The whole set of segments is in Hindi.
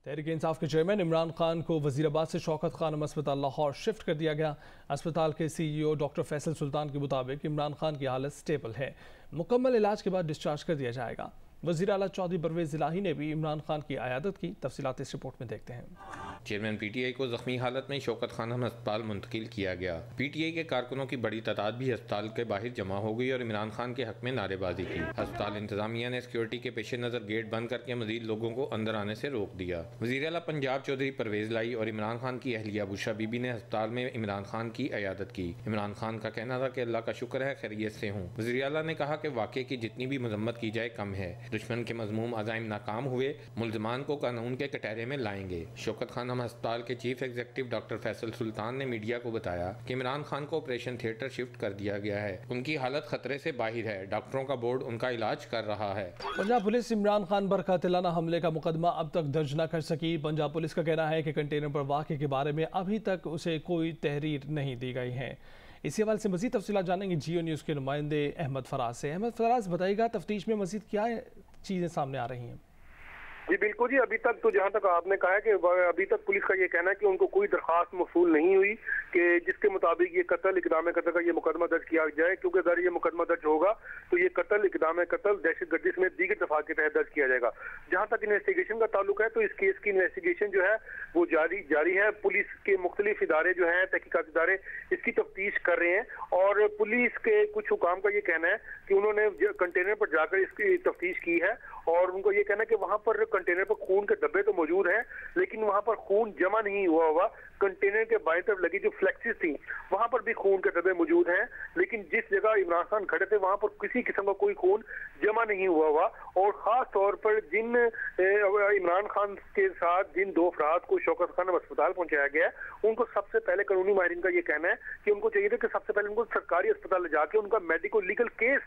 तहरीक इंसाफ के चेयरमैन इमरान खान को वजीराबाद से शौकत खानम अस्पताल लाहौर शिफ्ट कर दिया गया। अस्पताल के CEO डॉक्टर फैसल सुल्तान के मुताबिक इमरान खान की हालत स्टेबल है, मुकम्मल इलाज के बाद डिस्चार्ज कर दिया जाएगा। वज़ीर आला चौधरी परवेज़ इलाही ने भी इमरान खान की अयादत की। तफसीलात इस रिपोर्ट में देखते हैं। चेयरमैन PTI को जख्मी हालत में शौकत खानम अस्पताल मुंतकिल किया गया। PTI के कारकुनों की बड़ी तादाद भी अस्पताल के बाहर जमा हो गई और इमरान खान के हक में नारेबाजी की। अस्पताल इंतजामिया ने सिक्योरिटी के पेश नज़र गेट बंद करके मजीद लोगों को अंदर आने से रोक दिया। वज़ीर आला पंजाब चौधरी परवेज़ इलाही और इमरान खान की अहलिया बुशरा बीबी ने अस्पताल में इमरान खान की अयादत की। इमरान खान का कहना था कि अल्लाह का शुक्र है खैरियत से हूँ। वज़ीर आला ने कहा कि वाक़े की जितनी भी मजम्मत की जाए कम है। दुश्मन के मजमूम अज़ाइम नाकाम हुए, मुल्ज़मान को कानून के कटहरे में लाएंगे। शौकत खानम अस्पताल के चीफ एग्जीक्यूटिव डॉक्टर फैसल सुल्तान ने मीडिया को बताया कि इमरान खान को ऑपरेशन थिएटर शिफ्ट कर दिया गया है। उनकी हालत खतरे से बाहर है। डॉक्टरों का बोर्ड उनका इलाज कर रहा है। पंजाब पुलिस इमरान खान पर कातिलाना हमले का मुकदमा अब तक दर्ज न कर सकी। पंजाब पुलिस का कहना है कि कंटेनर पर वाक़े के बारे में अभी तक उसे कोई तहरीर नहीं दी गई है। इसी हवाले से मज़ीद तफसीलात जानेंगे जियो न्यूज़ के नुमाइंदे अहमद फराज से। अहमद फराज, बताइएगा तफ्तीश में मज़ीद क्या चीज़ें सामने आ रही हैं? जी बिल्कुल जी, अभी तक तो जहां तक आपने कहा है कि अभी तक पुलिस का ये कहना है कि उनको कोई दरखास्त मौसूल नहीं हुई कि जिसके मुताबिक ये कत्ल इक़दाम कत्ल का ये मुकदमा दर्ज किया जाए, क्योंकि अगर ये मुकदमा दर्ज होगा तो ये कत्ल इक़दाम कत्ल दहशतगर्दी समेत दीगर दफात के तहत दर्ज किया जाएगा। जहां तक इन्वेस्टिगेशन का ताल्लुक है तो इस केस की इन्वेस्टिगेशन जो है वो जारी है। पुलिस के मुख्तलिफ इदारे जो है, तहकीकात इदारे इसकी तफ्तीश कर रहे हैं और पुलिस के कुछ हुकाम का ये कहना है कि उन्होंने कंटेनर पर जाकर इसकी तफ्तीश की है और उनको ये कहना है कि वहां पर कंटेनर पर खून के डब्बे तो मौजूद हैं, लेकिन वहां पर खून जमा नहीं हुआ। कंटेनर के बाएं तरफ लगी जो फ्लेक्सिस थी वहां पर भी खून के डब्बे मौजूद हैं, लेकिन जिस जगह इमरान खान खड़े थे वहां पर किसी किस्म का कोई खून जमा नहीं हुआ। और खास तौर पर जिन इमरान खान के साथ जिन दो अफराद को शौकत खानम अस्पताल पहुंचाया गया है उनको सबसे पहले कानूनी माहिरीन का ये कहना है कि उनको चाहिए था कि सबसे पहले उनको सरकारी अस्पताल ले जाके उनका मेडिको लीगल केस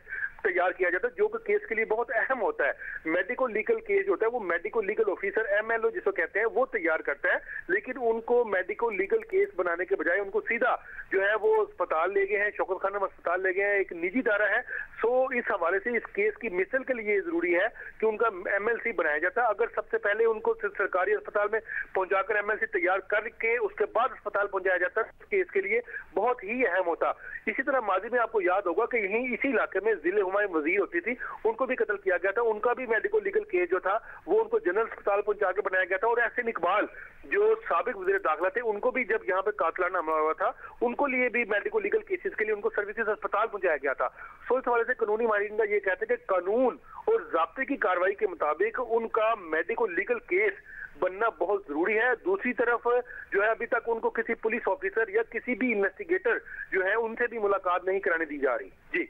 तैयार किया जाता है, जो कि केस के लिए बहुत अहम होता है। मेडिको लीगल केस होता है वो मेडिको लीगल ऑफिसर MLO जिसको कहते हैं वो तैयार करता है, लेकिन उनको मेडिको लीगल केस बनाने के बजाय उनको सीधा जो है वो अस्पताल ले गए हैं, शौकत खानम अस्पताल ले गए हैं, एक निजी इदारा है। सो इस हवाले से इस केस की मिसल के लिए जरूरी है कि उनका MLC बनाया जाता है। अगर सबसे पहले उनको सरकारी अस्पताल में पहुंचाकर MLC तैयार करके उसके बाद अस्पताल पहुंचाया जाता है, केस के लिए बहुत ही अहम होता। इसी तरह माजी में आपको याद होगा कि यहीं इसी इलाके में जिले हुमायूं वजीर होती थी, उनको भी कत्ल किया गया था। उनका भी मेडिको लीगल केस जो था वो उनको जनरल अस्पताल पहुंचा के बनाया गया था। और एहसन इकबाल जो साबिक वजीर दाखिला थे उनको भी जब यहाँ पे कातिलाना हमला हुआ था उनको लिए भी मेडिको लीगल केसेस के लिए उनको सर्विसेज अस्पताल पहुंचाया गया था। सो इस हवाले से कानूनी माहिरीन का ये कहते हैं कि कानून और ज़ाब्ते की कार्रवाई के मुताबिक उनका मेडिको लीगल केस बनना बहुत जरूरी है। दूसरी तरफ जो है अभी तक उनको किसी पुलिस ऑफिसर या किसी भी इन्वेस्टिगेटर जो है उनसे भी मुलाकात नहीं कराने दी जा रही। जी,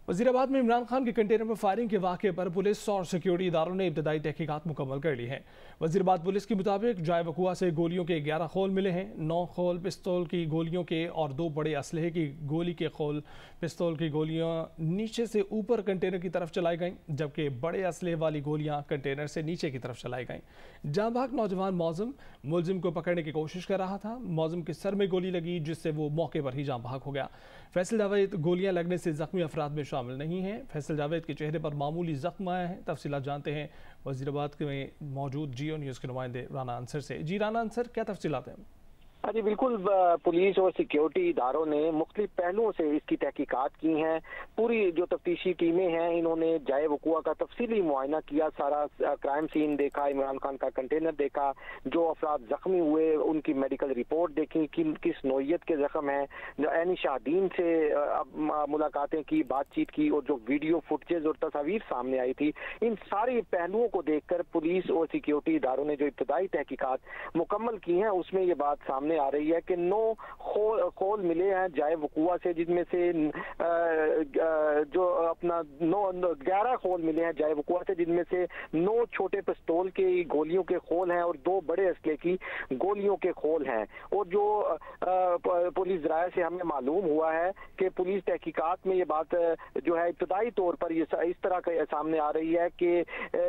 वज़ीराबाद में इमरान खान के कंटेनर पर फायरिंग के वाक़े पर पुलिस और सिक्योरिटी इदारों ने इब्तदाई तहकीकात मुकम्मल कर ली हैं। वज़ीराबाद पुलिस के मुताबिक जाए वकुआ से गोलियों के 11 खोल मिले हैं। 9 खोल पिस्तौल की गोलियों के और 2 बड़े असलहे की गोली के खोल पिस्तौल की गोलियां नीचे से ऊपर कंटेनर की तरफ चलाई गईं, जबकि बड़े असलहे वाली गोलियां कंटेनर से नीचे की तरफ चलाई गईं। जांबाग नौजवान मौज़म मुलजिम को पकड़ने की कोशिश कर रहा था। मौज़म के सर में गोली लगी जिससे वो मौके पर ही जांबाग हो गया। फैसल जावेद गोलियां लगने से जख्मी अफराद में शामिल नहीं है। फैसल जावेद के चेहरे पर मामूली जख्म आया है। तफसीलात जानते हैं वज़ीराबाद में मौजूद जियो न्यूज़ के नुमाइंदे राना अंसर से। जी राना अंसर, क्या तफसीलात हैं? हाँ जी बिल्कुल, पुलिस और सिक्योरिटी इदारों ने मुख्तलिफ पहलुओं से इसकी तहकीकात की हैं। पूरी जो तफ्तीशी टीमें हैं इन्होंने जाए वकुआ का तफसीली मुआयना किया, सारा क्राइम सीन देखा, इमरान खान का कंटेनर देखा, जो अफराद जख्मी हुए उनकी मेडिकल रिपोर्ट देखी कि किस नौइयत के जख्म हैं, ऐनी शाहदीन से मुलाकातें की, बातचीत की और जो वीडियो फुटेज और तस्वीर सामने आई थी, इन सारे पहलुओं को देखकर पुलिस और सिक्योरिटी इदारों ने जो इब्तदाई तहकीकात मुकम्मल की हैं उसमें ये बात सामने आ रही है कि 9 खोल मिले हैं जाए वकुआ से, जिसमें से जो अपना 11 खोल मिले हैं जाए वकुआ से, जिनमें से 9 छोटे पिस्तौल के गोलियों के खोल हैं और 2 बड़े असले की गोलियों के खोल हैं। और जो पुलिस राय से हमें मालूम हुआ है कि पुलिस तहकीकात में ये बात जो है इब्तदाई तौर पर ये इस तरह का सामने आ रही है कि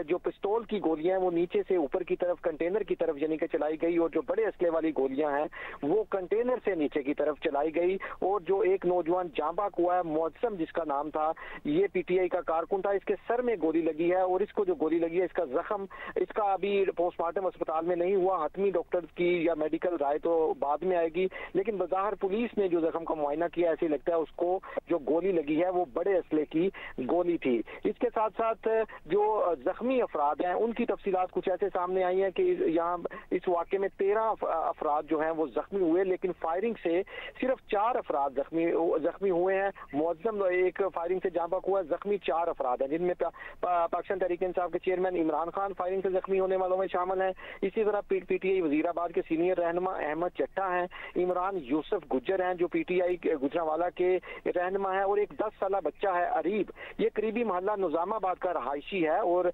जो पिस्तौल की गोलियां हैं वो नीचे से ऊपर की तरफ कंटेनर की तरफ यानी कि चलाई गई और जो बड़े असले वाली गोलियां हैं वो कंटेनर से नीचे की तरफ चलाई गई और जो एक नौजवान जांबाक हुआ है मौसम जिसका नाम था, ये पीटीआई का कारकुन था, इसके सर में गोली लगी है और इसको जो गोली लगी है इसका जख्म, इसका अभी पोस्टमार्टम अस्पताल में नहीं हुआ, हतमी डॉक्टर की या मेडिकल राय तो बाद में आएगी, लेकिन बज़ाहिर पुलिस ने जो जख्म का मुआयना किया ऐसे लगता है उसको जो गोली लगी है वो बड़े असले की गोली थी। इसके साथ साथ जो जख्मी अफराद हैं उनकी तफसीलात कुछ ऐसे सामने आई हैं कि यहाँ इस वाक़े में 13 अफराद जो हैं वो जख्मी हुए, लेकिन फायरिंग से सिर्फ 4 अफराद जख्मी हुए हैं। मुअज्जम एक फायरिंग से जाँ बहक हुआ, जख्मी 4 अफराद हैं, जिनमें पाकिस्तान तहरीक इंसाफ के चेयरमैन इमरान खान फायरिंग से जख्मी होने वालों में शामिल हैं। इसी तरह पीटीआई वजीराबाद के सीनियर रहनुमा अहमद चट्टा हैं, इमरान यूसुफ गुज्जर हैं जो पीटीआई गुजरांवाला के रहनुमा है, और एक 10 साल बच्चा है अरीब, ये करीबी मोहल्ला निजामाबाद का रहायशी है और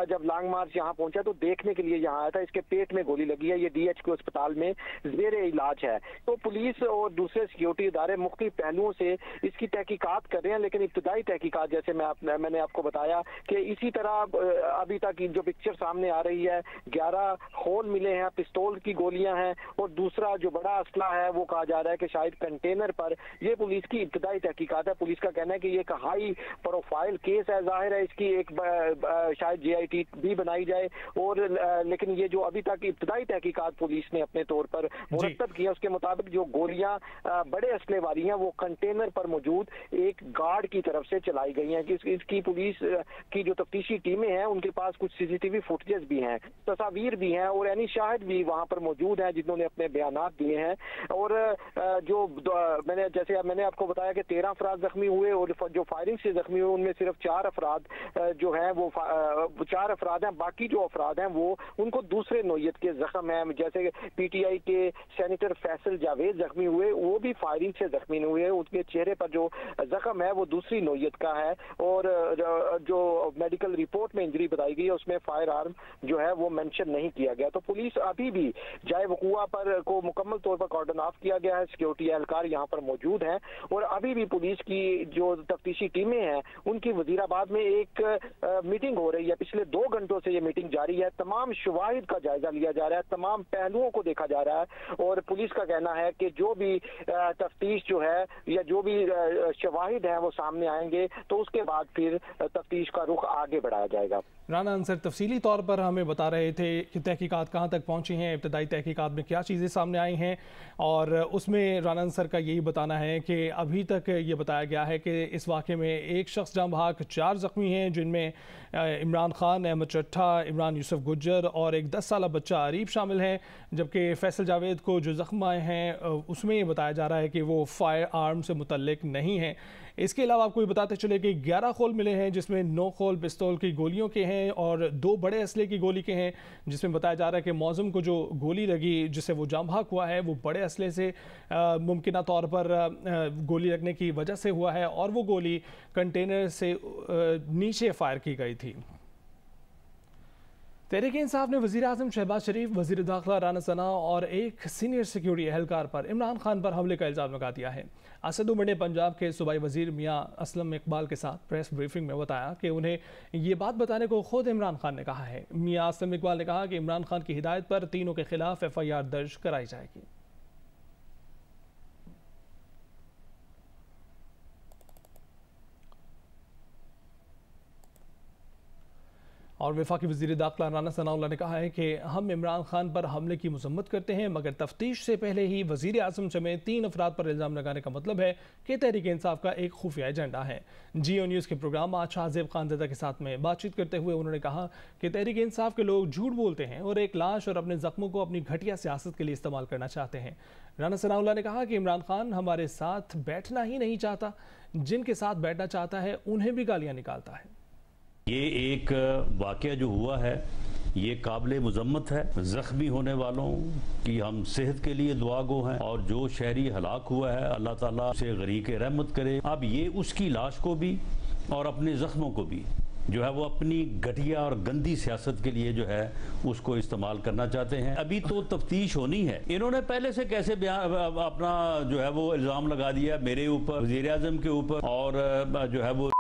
जब लॉन्ग मार्च यहाँ पहुंचा तो देखने के लिए यहाँ आया था। इसके पेट में गोली लगी है, ये DHQ अस्पताल में जेरे इलाज है। तो पुलिस और दूसरे सिक्योरिटी इदारे मुख्तलिफ पहलुओं से इसकी तहकीकात कर रहे हैं, लेकिन इब्तदाई तहकीकात जैसे मैंने आपको बताया कि इसी तरह अभी तक जो पिक्चर सामने आ रही है 11 होल मिले हैं, पिस्तौल की गोलियां हैं, और दूसरा जो बड़ा असला है वो कहा जा रहा है कि शायद कंटेनर पर, ये पुलिस की इब्तदाई तहकीकात है। पुलिस का कहना है कि ये एक हाई प्रोफाइल केस है, जाहिर है इसकी एक शायद JIT भी बनाई जाए, और लेकिन ये जो अभी तक इब्तदाई तहकीकात पुलिस ने अपने तौर पर मुरतब किया उसके मुताबिक जो गोलियां बड़े असले वाली हैं वो कंटेनर पर मौजूद एक गार्ड की तरफ से चलाई गई हैं। इसकी पुलिस की जो तफ्तीशी टीमें हैं उनके पास कुछ CCTV फुटेजेस भी हैं, तस्वीर भी हैं, और यानी शाहिद भी वहां पर मौजूद हैं जिन्होंने अपने बयानात दिए हैं। और जो मैंने आपको बताया कि 13 अफराद जख्मी हुए और जो फायरिंग से जख्मी हुए उनमें सिर्फ 4 अफराद जो हैं वो 4 अफराद हैं, बाकी जो अफराद हैं वो उनको दूसरे नोयत के जख्म हैं। जैसे पीटीआई के सेनेटर फैसल जावेद जख्मी हुए, वो भी फायरिंग से जख्मी नहीं हुए, उनके चेहरे पर जो जख्म है वो दूसरी नोयत का है, और जो मेडिकल रिपोर्ट में इंजरी बताई गई है उसमें फायर आर्म जो है वो मेंशन नहीं किया गया। तो पुलिस अभी भी जाए वकूआ पर को मुकम्मल तौर पर कॉर्डन ऑफ किया गया है, सिक्योरिटी एहलकार यहाँ पर मौजूद हैं, और अभी भी पुलिस की जो तफ्तीशी टीमें हैं उनकी वजीराबाद में एक मीटिंग हो रही है। पिछले 2 घंटों से ये मीटिंग जारी है, तमाम शवाहिद का जायजा लिया जा रहा है, तमाम पहलुओं को देखा जा रहा है, और पुलिस का कहना है कि जो भी तफ्तीश जो है या जो भी शवाहिद हैं वो सामने आएंगे तो उसके बाद फिर तफ्तीश का रुख आगे बढ़ाया जाएगा। राना अंसर तफसीली तौर पर हमें बता रहे थे कि तहकीकात कहाँ तक पहुँची हैं, इब्तदाई तहकीकात में क्या चीज़ें सामने आई हैं, और उसमें राना अंसर का यही बताना है कि अभी तक ये बताया गया है कि इस वाक़े में एक शख्स जाँ बहक, 4 ज़ख्मी हैं जिनमें इमरान खान, अहमद चट्टा, इमरान यूसुफ गुज्जर और एक 10 साल बच्चा अरीब शामिल हैं, जबकि फैसल जावेद को जो ज़ख्म आए हैं उसमें ये बताया जा रहा है कि वो फायर आर्म से मुतल्लिक नहीं हैं। इसके अलावा आपको ये बताते चले कि 11 खोल मिले हैं जिसमें 9 खोल पिस्तौल की गोलियों के हैं और 2 बड़े असले की गोली के हैं, जिसमें बताया जा रहा है कि मौज़म को जो गोली लगी जिससे वो जाँ बहक हुआ है वो बड़े असले से मुमकिना तौर पर गोली लगने की वजह से हुआ है, और वो गोली कंटेनर से नीचे फायर की गई थी। तहरीक इंसाफ ने वज़ीर आज़म शहबाज शरीफ, वज़ीर दाखिला राना सना और एक सीनियर सिक्योरिटी एहलकार पर इमरान खान पर हमले का इल्ज़ाम लगा दिया है। असद उमर ने पंजाब के सूबाई वज़ीर मियाँ असलम इकबाल के साथ प्रेस ब्रीफिंग में बताया कि उन्हें ये बात बताने को खुद इमरान खान ने कहा है। मियाँ असलम इकबाल ने कहा कि इमरान खान की हिदायत पर तीनों के खिलाफ FIR दर्ज कराई जाएगी। और वफाकी वज़ीर दाखिला राना सनाउल्लाह ने कहा है कि हम इमरान खान पर हमले की मजम्मत करते हैं, मगर तफ्तीश से पहले ही वज़ीर आज़म समेत 3 अफराद पर इल्ज़ाम लगाने का मतलब है कि तहरीक इंसाफ का एक खुफिया एजेंडा है। GO न्यूज़ के प्रोग्राम आज शाहज़ेब खानज़ादा के साथ में बातचीत करते हुए उन्होंने कहा कि तहरीक इंसाफ के लोग झूठ बोलते हैं और एक लाश और अपने ज़ख्मों को अपनी घटिया सियासत के लिए इस्तेमाल करना चाहते हैं। राना सनाउल्लाह ने कहा कि इमरान खान हमारे साथ बैठना ही नहीं चाहता, जिनके साथ बैठना चाहता है उन्हें भी गालियाँ निकालता है। ये एक वाक़या जो हुआ है ये काबिल मुज़म्मत है। ज़ख्मी होने वालों की हम सेहत के लिए दुआ गो हैं, और जो शहरी हलाक हुआ है अल्लाह ताला से गरीक रहमत करे। अब ये उसकी लाश को भी और अपने ज़ख्मों को भी जो है वो अपनी घटिया और गंदी सियासत के लिए जो है उसको इस्तेमाल करना चाहते हैं। अभी तो तफ्तीश होनी है। इन्होंने पहले से कैसे अपना जो है वो इल्ज़ाम लगा दिया मेरे ऊपर, वज़ीर आज़म के ऊपर, और जो है वो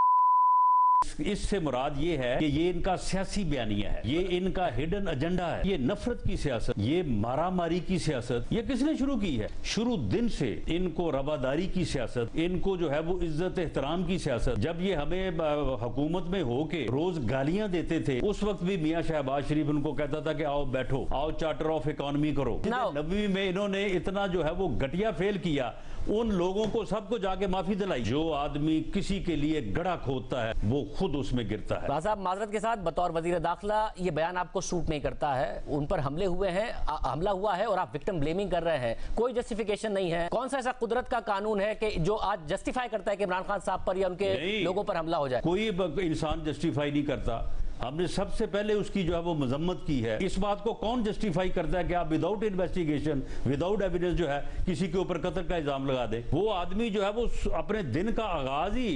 इससे मुराद ये है कि ये इनका सियासी बयानिया है, ये इनका हिडन एजेंडा है, ये नफरत की सियासत, ये मारामारी की सियासत, ये किसने शुरू की है? शुरू दिन से इनको रवादारी की सियासत, इनको जो है वो इज्जत एहतराम की सियासत। जब ये हमें हुकूमत में होके रोज गालियां देते थे, उस वक्त भी मियां शहबाज शरीफ उनको कहता था कि आओ बैठो, आओ चार्टर ऑफ इकोनॉमी करो। 90 में इन्होंने इतना जो है वो घटिया फेल किया, उन लोगों को सबको जाके माफी दिलाई। जो आदमी किसी के लिए गड़ा खोदता है वो खुद उसमें गिरता है। साहब माजरत के साथ, बतौर वजीर दाखिला ये बयान आपको सूट नहीं करता है। उन पर हमले हुए हैं, हमला हुआ है और आप विक्टिम ब्लेमिंग कर रहे हैं, कोई जस्टिफिकेशन नहीं है। कौन सा ऐसा कुदरत का कानून है कि जो आज जस्टिफाई करता है कि इमरान खान साहब पर या उनके लोगों पर हमला हो जाए? कोई इंसान जस्टिफाई नहीं करता। हमने सबसे पहले उसकी जो है वो मजम्मत की है। इस बात को कौन जस्टिफाई करता है कि आप विदाउट इन्वेस्टिगेशन, विदाउट एविडेंस जो है किसी के ऊपर कत्ल का इल्जाम लगा दे? वो आदमी जो है वो अपने दिन का आगाज ही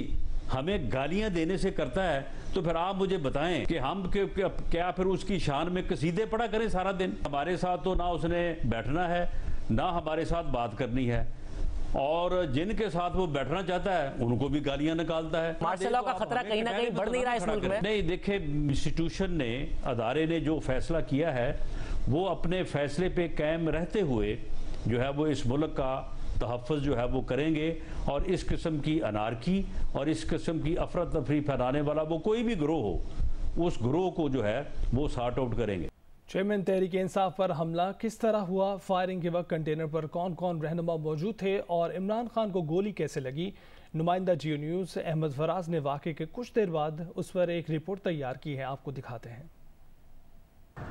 हमें गालियां देने से करता है, तो फिर आप मुझे बताएं कि हम क्या फिर उसकी शान में कसीदे पढ़ा करें सारा दिन? हमारे साथ तो ना उसने बैठना है, ना हमारे साथ बात करनी है, और जिनके साथ वो बैठना चाहता है उनको भी गालियां निकालता है। मार्शल लॉ का खतरा कहीं ना कहीं बढ़ नहीं रहा है इस मुल्क में? नहीं, देखे, इंस्टीट्यूशन ने, अदारे ने जो फैसला किया है वो अपने फैसले पे कायम रहते हुए जो है वो इस मुल्क का तहफ़्फ़ुज़ जो है वो करेंगे, और इस किस्म की अनारकी और इस किस्म की अफरा तफरी फैलाने वाला वो कोई भी गिरोह हो, उस गिरोह को जो है वो सॉर्ट आउट करेंगे। चेयरमैन तहरीक इंसाफ पर हमला किस तरह हुआ, फायरिंग के वक्त कंटेनर पर कौन कौन रहनुमा मौजूद थे और इमरान खान को गोली कैसे लगी? नुमाइंदा जियो न्यूज़ अहमद फराज ने वाक़े के कुछ देर बाद उस पर एक रिपोर्ट तैयार की है, आपको दिखाते हैं।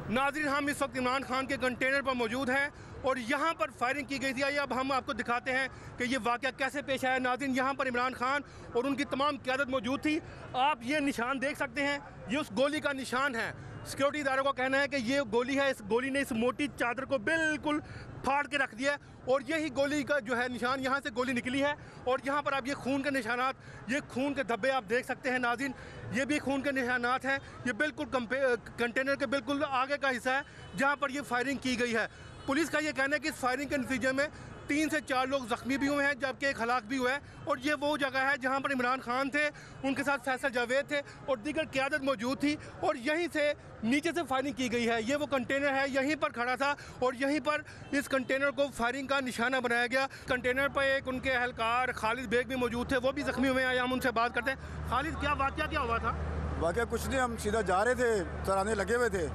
नाज़रीन, हम इस वक्त इमरान खान के कंटेनर पर मौजूद हैं और यहाँ पर फायरिंग की गई थी। आइए अब हम आपको दिखाते हैं कि ये वाक़या कैसे पेश आया। नाज़रीन, यहाँ पर इमरान खान और उनकी तमाम क़यादत मौजूद थी। आप ये निशान देख सकते हैं, ये उस गोली का निशान है। सिक्योरिटी इदारों का कहना है कि ये गोली है, इस गोली ने इस मोटी चादर को बिल्कुल फाड़ के रख दिया है और यही गोली का जो है निशान, यहाँ से गोली निकली है। और यहाँ पर आप ये खून के निशानात, ये खून के धब्बे आप देख सकते हैं नाज़रीन, ये भी खून के निशानात हैं। ये बिल्कुल कंटेनर के बिल्कुल आगे का हिस्सा है जहाँ पर ये फायरिंग की गई है। पुलिस का ये कहना है कि इस फायरिंग के नतीजे में 3 से 4 लोग ज़ख्मी भी हुए हैं, जबकि एक हलाक भी हुआ है। और ये वो जगह है जहाँ पर इमरान खान थे, उनके साथ फैसल जावेद थे और दीगर क़यादत मौजूद थी, और यहीं से नीचे से फायरिंग की गई है। ये वो कंटेनर है, यहीं पर खड़ा था और यहीं पर इस कंटेनर को फायरिंग का निशाना बनाया गया। कंटेनर पर एक उनके एहलकार खालिद बेग भी मौजूद थे, वो भी ज़ख्मी हुए हैं। हम उनसे बात करते हैं। खालिद, क्या वाक़या क्या हुआ था? वाक़या कुछ नहीं, हम सीधा जा रहे थे, तराने लगे हुए थे,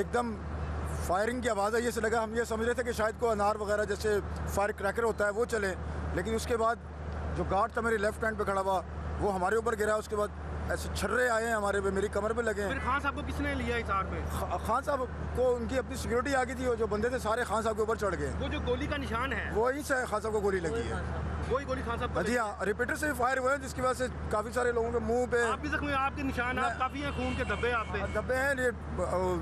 एकदम फायरिंग की आवाज़ आई। ऐसे लगा, हम ये समझ रहे थे कि शायद कोई अनार वगैरह जैसे फायर क्रैकर होता है वो चले, लेकिन उसके बाद जो गार्ड था मेरे लेफ्ट हैंड पे खड़ा हुआ वो हमारे ऊपर गिरा। उसके बाद ऐसे छर्रे आए हैं हमारे पे, मेरी कमर पे लगे हैं। फिर खान साहब को किसने लिया हिसार में? खान साहब को उनकी अपनी सिक्योरिटी आ गई थी, जो बंदे थे सारे खान साहब के ऊपर चढ़ गए। वो जो गोली का निशान है वही से खान साहब को गोली लगी है, वही गोली खान साहब? जी हाँ, रिपीटर से फायर हुए हैं, जिसकी वजह से काफ़ी सारे लोगों के मुंह पे, आप भी जख्मी, आपके निशान आप काफ़ी हैं, खून के धब्बे आप पे? धब्बे हैं, ये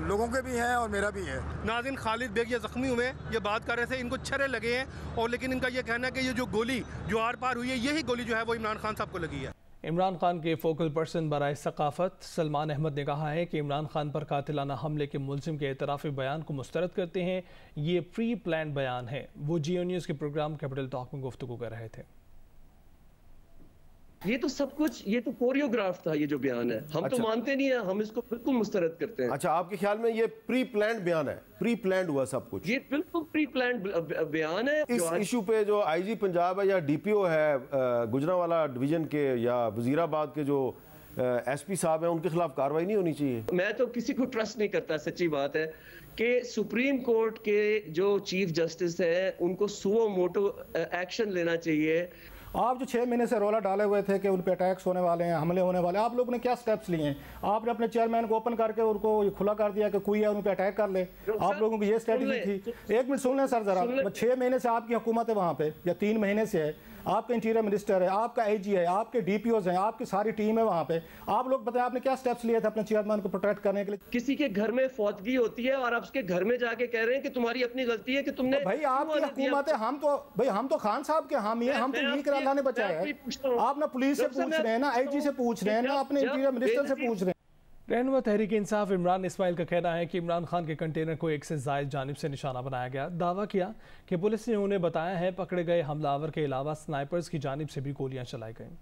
लोगों के भी हैं और मेरा भी है। नाज़रीन, खालिद बेग ये ज़ख्मी हुए, ये बात कर रहे थे, इनको छर्रे लगे हैं और लेकिन इनका ये कहना है कि ये जो गोली जो आर पार हुई है, यही गोली जो है वो इमरान खान साहब को लगी है। इमरान खान के फोकल पर्सन बराए सकाफत सलमान अहमद ने कहा है कि इमरान खान पर कातिलाना हमले के मुलजिम के एतराफ़ी बयान को मुस्तरद करते हैं। ये प्री प्लान बयान है। वो जियो न्यूज़ के प्रोग्राम कैपिटल टॉक में गुफ्तगू कर रहे थे। ये तो सब कुछ, ये तो कोरियोग्राफ था, ये जो बयान है। हम तो मानते नहीं है, हम इसको बिल्कुल मुस्तरद करते हैं। अच्छा, आपके ख्याल में ये प्री प्लान्ड बयान है, प्री प्लान्ड हुआ सब कुछ? ये बिल्कुल प्री प्लान्ड बयान है। इस इशू पे जो आईजी पंजाब है या डीपीओ है गुजरांवाला डिवीजन के या वजीराबाद के जो एसपी साहब हैं, उनके खिलाफ कार्रवाई नहीं होनी चाहिए? मैं तो किसी को ट्रस्ट नहीं करता। सच्ची बात है कि सुप्रीम कोर्ट के जो चीफ जस्टिस है उनको सुओ मोटो एक्शन लेना चाहिए। आप जो 6 महीने से रोला डाले हुए थे कि उन पे अटैक्स होने वाले हैं, हमले होने वाले हैं, आप लोगों ने क्या स्टेप्स लिए हैं? आपने अपने चेयरमैन को ओपन करके उनको खुला कर दिया कि कोई है उन पे अटैक कर ले। आप लोगों की ये स्ट्रेटजी थी। 1 मिनट सुन लें सर जरा। 6 महीने से आपकी हुकूमत है वहाँ पे, या 3 महीने से है, आपका इंटीरियर मिनिस्टर है, आपका आईजी है, आपके डीपीओज हैं, आपकी सारी टीम है वहाँ पे। आप लोग बताएं आपने क्या स्टेप्स लिए थे अपने चेयरमैन को प्रोटेक्ट करने के लिए? किसी के घर में फौतगी होती है और आप उसके घर में जाके कह रहे हैं कि तुम्हारी अपनी गलती है कि तुमने। भाई आपकी हुकूमत है, हम तो खान साहब के हामी हैं, हम तो यही कर अल्लाह ने बचाया है। आप ना पुलिस से पूछ रहे हैं, ना आईजी से पूछ रहे हैं, ना अपने इंटीरियर मिनिस्टर से पूछ रहे हैं। रहनुमा तहरीक इंसाफ इमरान इस्माइल का कहना है कि इमरान खान के कंटेनर को एक से जायद जानिब से निशाना बनाया गया। दावा किया कि पुलिस ने उन्हें बताया है पकड़े गए हमलावर के अलावा स्नाइपर्स की जानिब से भी गोलियां चलाई गईं।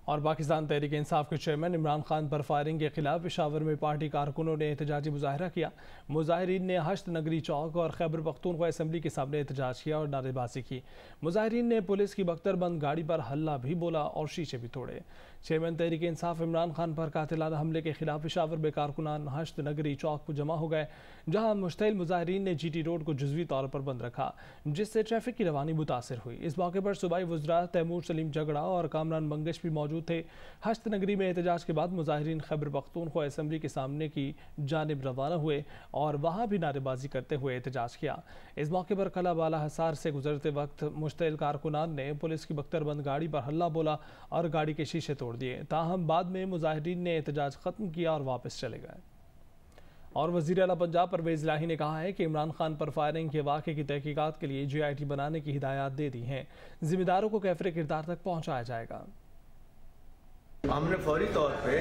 और पाकिस्तान तहरीक इंसाफ के चेयरमैन इमरान खान पर फायरिंग के खिलाफ पेशावर में पार्टी कारकुनों ने एहतजाजी मुजाहरा किया। मुजाहिरीन ने हश्त नगरी चौक और खैबर पख्तूनख्वा असम्बली के सामने एहतजाज किया और नारेबाजी की। मुजाहिरीन ने पुलिस की बख्तरबंद गाड़ी पर हल्ला भी बोला और शीशे भी तोड़े। चेयरमैन तहरीक इंसाफ इमरान खान पर कातिलाना हमले के खिलाफ पेशावर में कारकुनान हश्त नगरी चौक पर जमा हो गए, जहाँ मुश्तइल मुजाहिरीन ने GT रोड को जुज़वी तौर पर बंद रखा, जिससे ट्रैफिक की रवानी मुतासर हुई। इस मौके पर सूबाई वज़रा तैमूर सलीम झगड़ा और कामरान मंगश भी मौजूद थे। हश्त नगरी में एहतजाज के बाद मुजाहिरीन खैबर पख्तूनख्वा असम्बली के सामने की जानिब रवाना हुए और वहाँ भी नारेबाजी करते हुए एहतजाज किया। इस मौके पर कला बाला हसार से गुजरते वक्त मुश्तइल कारकुनान ने पुलिस की बख्तरबंद गाड़ी पर हल्ला बोला और गाड़ी के शीशे तोड़ दिए। ताहम बाद में मुजाहिरीन ने एहतजाज ख़त्म किया और वापस चले गए। और वज़ीर आला पंजाब परवेज़ इलाही ने कहा है कि इमरान खान पर फायरिंग के वाक़े की तहकीकात के लिए GIT बनाने की हिदायत दे दी हैं। ज़िम्मेदारों को कैफरे किरदार तक पहुँचाया जाएगा। हमने फौरी तौर पे,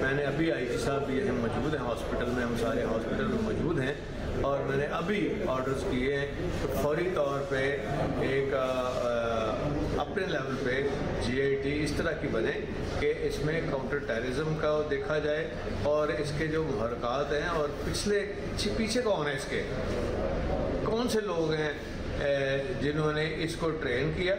मैंने अभी IG साहब भी हम मौजूद हैं हॉस्पिटल में, हम सारे हॉस्पिटल में मौजूद हैं और मैंने अभी ऑर्डर्स किए हैं तो फौरी तौर पे एक अपने लेवल पे GIT इस तरह की बने कि इसमें काउंटर टेररिज्म का देखा जाए और इसके जो मुहरकात हैं और पीछे कौन है इसके, कौन से लोग हैं जिन्होंने इसको ट्रेन किया।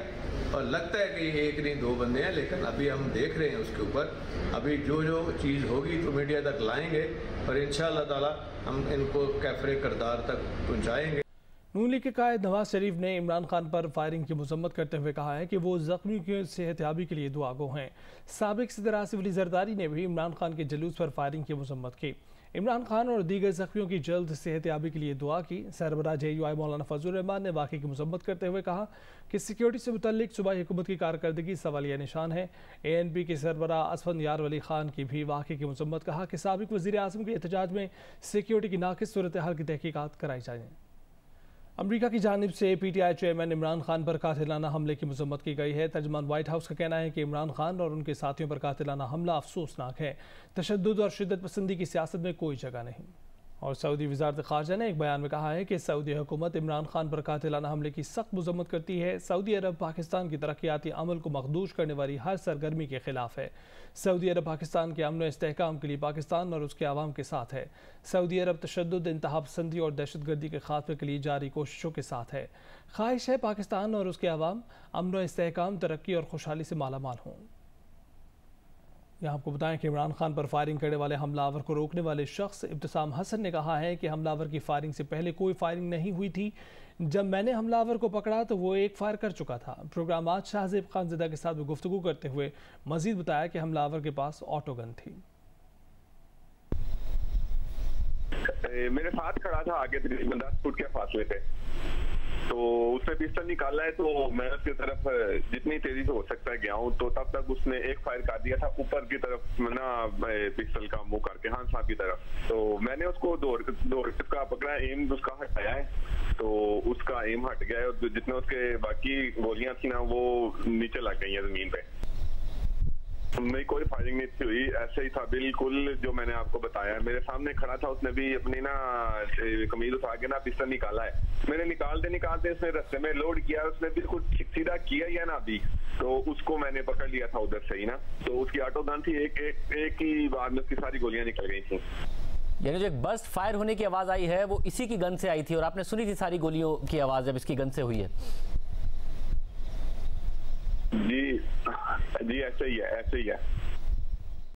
और लगता है कि एक नहीं दो बंदे हैं, लेकिन अभी हम देख रहे हैं उसके ऊपर। अभी जो चीज़ होगी तो मीडिया तक लाएंगे और इंशाअल्लाह ताला हम इनको कैफरे किरदार तक पहुंचाएंगे। नून लीग के कायद नवाज शरीफ ने इमरान खान पर फायरिंग की मजम्मत करते हुए कहा है कि वो जख्मी की सेहतयाबी के लिए दुआगो हैं। साबिक सदर आसिफ अली जरदारी ने भी इमरान खान के जुलूस पर फायरिंग की मजम्मत की। इमरान खान और दीगर जख्मियों की जल्द सेहतयाबी के लिए दुआ की। सरबराह JUI मौलाना फजलुर रहमान ने वाक़े की मजम्मत करते हुए कहा कि सिक्योरिटी से मुतल्लिक सूबाई हुकूमत की कारकर्दगी सवालिया निशान है। ANP के सरबराह असफंदयार वली खान की भी वाक़े की मजम्मत कहा कि साबिक वज़ीर आज़म के एहतजाज में सिक्योरिटी की नाक़िस सूरत हाल की तहकीकात कराई जाए। अमरीका की जानिब से PTI चेयरमैन इमरान खान पर कातिलाना हमले की मजम्मत की गई है। तर्जुमान व्हाइट हाउस का कहना है कि इमरान खान और उनके साथियों पर कातिलाना हमला अफसोसनाक है। तशद्दुद और शिद्दत पसंदी की सियासत में कोई जगह नहीं। और सऊदी वज़ारत ख़ारजा ने एक बयान में कहा है कि सऊदी हुकूमत इमरान खान पर कातिलाना हमले की सख्त मजम्मत करती है। सऊदी अरब पाकिस्तान की तरक्याती अमल को मखदूश करने वाली हर सरगर्मी के खिलाफ है। सऊदी अरब पाकिस्तान के अमन व इस्तेहकाम के लिए पाकिस्तान और उसके आवाम के साथ है। सऊदी अरब तशद्दुद, इंतहापसंदी और दहशतगर्दी के खात्मे के लिए जारी कोशिशों के साथ है। ख्वाहिश है पाकिस्तान और उसके आवाम अमन व इस्तेहकाम, तरक्की और खुशहाली से मालामाल हों। यहाँ आपको बताएं कि इमरान खान पर फायरिंग करने वाले हमलावर को रोकने वाले शख्स इब्तिसाम हसन ने कहा है कि हमलावर की फायरिंग से पहले कोई फायरिंग नहीं हुई थी। जब मैंने हमलावर को पकड़ा तो वो एक फायर कर चुका था। प्रोग्राम आज शाहजेब खानज़दा के साथ गुफ्तगू करते हुए मजीद बताया कि हमलावर के पास ऑटो गन थी। मेरे साथ खड़ा था आगे तकरीबन 10 फुट के फासले पे, तो उसने पिस्टल निकाला है तो मैं उसकी तरफ जितनी तेजी से हो सकता है गया हूँ, तो तब तक उसने एक फायर कर दिया था ऊपर की तरफ ना पिस्टल का मुंह करके खान साहब की तरफ। तो मैंने उसको दो का पकड़ा, एम उसका हटाया है तो उसका एम हट गया है और जितने उसके बाकी गोलियां थी ना वो नीचे लग गई है जमीन पे। नहीं, कोई फायरिंग नहीं हुई, ऐसे ही था बिल्कुल जो मैंने आपको बताया। मेरे सामने खड़ा था, उसने भी अपनी ना कमीज उठा के ना पिस्टल निकाला है। मैंने निकालते उसने रास्ते में लोड किया, उसने बिल्कुल सीधा किया ही है ना अभी, तो उसको मैंने पकड़ लिया था उधर से ही ना। तो उसकी ऑटो गन थी, एक ही बार में उसकी सारी गोलियां निकल गई थी। यानी जो एक बर्स्ट फायर होने की आवाज आई है वो इसी की गन से आई थी और आपने सुनी थी सारी गोलियों की आवाज जब इसकी गन से हुई है। जी ऐसे ही है।